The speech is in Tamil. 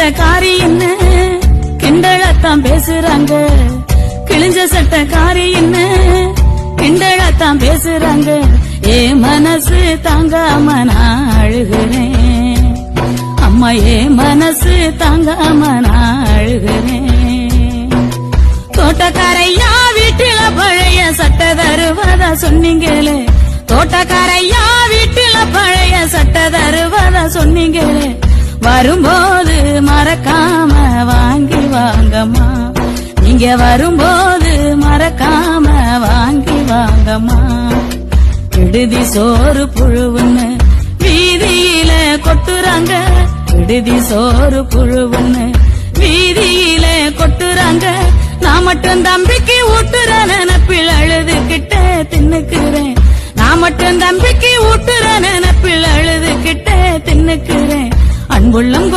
சட்டக்காரி என்ன கிண்டலத்தான் பேசுறாங்க, கிழிஞ்ச சட்டக்காரி என்ன கிண்டலத்தான் பேசுறாங்க. ஏ மனசு தாங்காம நான் அழுகிறேன், அம்மா ஏ மனசு தாங்காம நான் அழுகிறேன். தோட்டக்காரையா வீட்டில பழைய சட்டை தருவதா சொன்னீங்களே, தோட்டக்காரையா வீட்டில பழைய சட்டை தருவதா சொன்னீங்களே, வரும்போது மறக்காம வாங்கி வாங்கம்மா, நீங்க வரும்போது மறக்காம வாங்கி வாங்கம்மா. விடுதி சோறு புழுவுன்னு வீதியில கொட்டுறாங்க, விடுதி சோறு புழுவுன்னு வீதியில கொட்டுறாங்க. நான் மட்டும் தம்பிக்கு ஊட்டுற நினைப்பில் அழுதுகிட்ட தின்னுக்குறேன், நான் மட்டும் தம்பிக்கு ஊட்டுற நினைப்பில் அழுதுகிட்ட தின்னுக்குறேன். அன்புள்ளம்